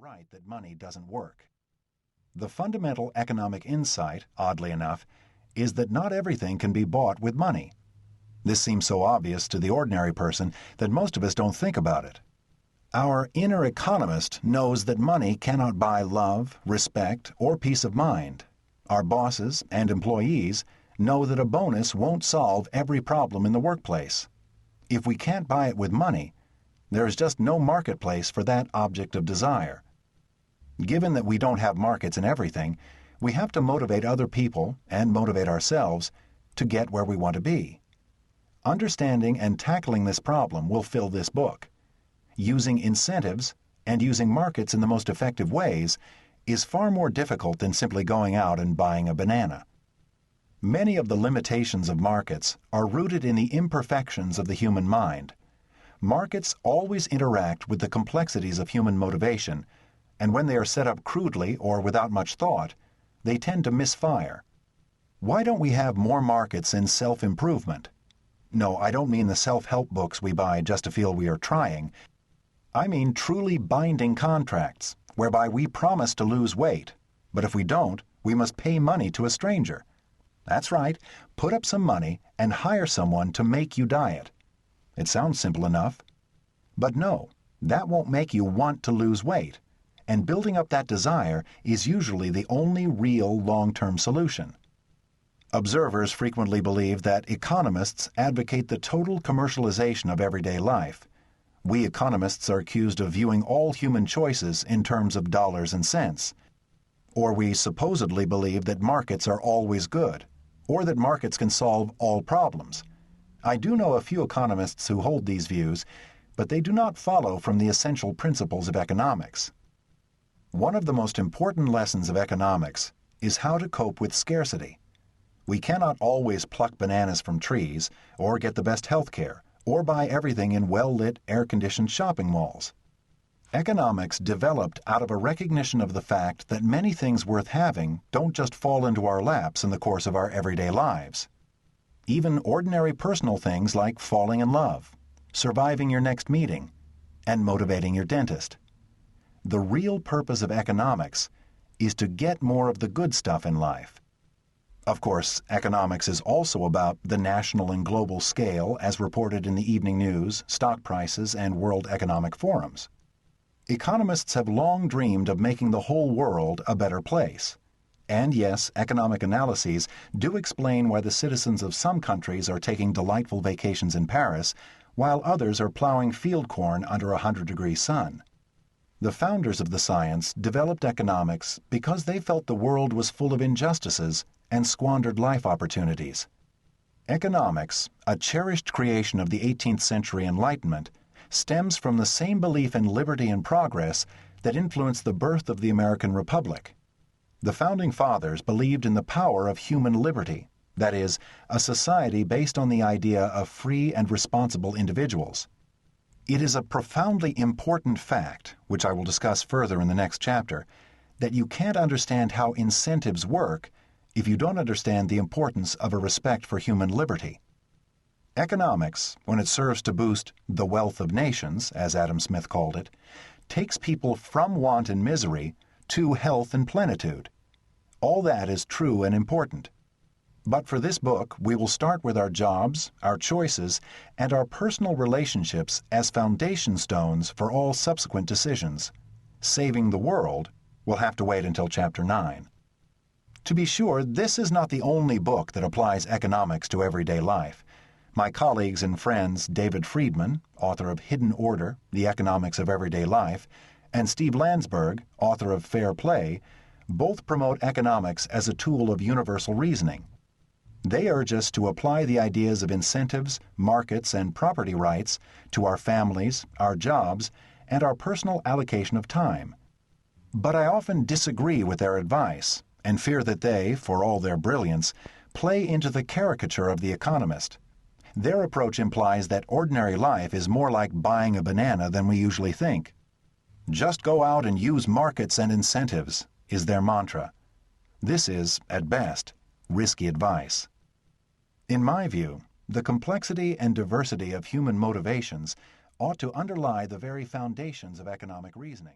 right that money doesn't work. The fundamental economic insight, oddly enough, is that not everything can be bought with money. This seems so obvious to the ordinary person that most of us don't think about it. Our inner economist knows that money cannot buy love, respect, or peace of mind. Our bosses and employees know that a bonus won't solve every problem in the workplace. If we can't buy it with money, there is just no marketplace for that object of desire. Given that we don't have markets in everything, we have to motivate other people and motivate ourselves to get where we want to be. Understanding and tackling this problem will fill this book. Using incentives and using markets in the most effective ways is far more difficult than simply going out and buying a banana. Many of the limitations of markets are rooted in the imperfections of the human mind. Markets always interact with the complexities of human motivation, and when they are set up crudely or without much thought, they tend to misfire. Why don't we have more markets in self-improvement? No, I don't mean the self-help books we buy just to feel we are trying. I mean truly binding contracts, whereby we promise to lose weight, but if we don't, we must pay money to a stranger. That's right, put up some money and hire someone to make you diet. It sounds simple enough. But no, that won't make you want to lose weight, and building up that desire is usually the only real long-term solution. Observers frequently believe that economists advocate the total commercialization of everyday life. We economists are accused of viewing all human choices in terms of dollars and cents. Or we supposedly believe that markets are always good, or that markets can solve all problems. I do know a few economists who hold these views, but they do not follow from the essential principles of economics. One of the most important lessons of economics is how to cope with scarcity. We cannot always pluck bananas from trees, or get the best health care, or buy everything in well-lit, air-conditioned shopping malls. Economics developed out of a recognition of the fact that many things worth having don't just fall into our laps in the course of our everyday lives. Even ordinary personal things like falling in love, surviving your next meeting, and motivating your dentist. The real purpose of economics is to get more of the good stuff in life. Of course, economics is also about the national and global scale as reported in the evening news, stock prices, and World Economic Forums. Economists have long dreamed of making the whole world a better place. And yes, economic analyses do explain why the citizens of some countries are taking delightful vacations in Paris, while others are plowing field corn under a 100-degree sun. The founders of the science developed economics because they felt the world was full of injustices and squandered life opportunities. Economics, a cherished creation of the 18th century Enlightenment, stems from the same belief in liberty and progress that influenced the birth of the American Republic. The Founding Fathers believed in the power of human liberty, that is, a society based on the idea of free and responsible individuals. It is a profoundly important fact, which I will discuss further in the next chapter, that you can't understand how incentives work if you don't understand the importance of a respect for human liberty. Economics, when it serves to boost the wealth of nations, as Adam Smith called it, takes people from want and misery to health and plenitude. All that is true and important. But for this book, we will start with our jobs, our choices, and our personal relationships as foundation stones for all subsequent decisions. Saving the world will have to wait until Chapter 9. To be sure, this is not the only book that applies economics to everyday life. My colleagues and friends David Friedman, author of Hidden Order, The Economics of Everyday Life, and Steve Landsberg, author of Fair Play, both promote economics as a tool of universal reasoning. They urge us to apply the ideas of incentives, markets, and property rights to our families, our jobs, and our personal allocation of time. But I often disagree with their advice and fear that they, for all their brilliance, play into the caricature of the economist. Their approach implies that ordinary life is more like buying a banana than we usually think. Just go out and use markets and incentives, is their mantra. This is, at best, risky advice. In my view, the complexity and diversity of human motivations ought to underlie the very foundations of economic reasoning.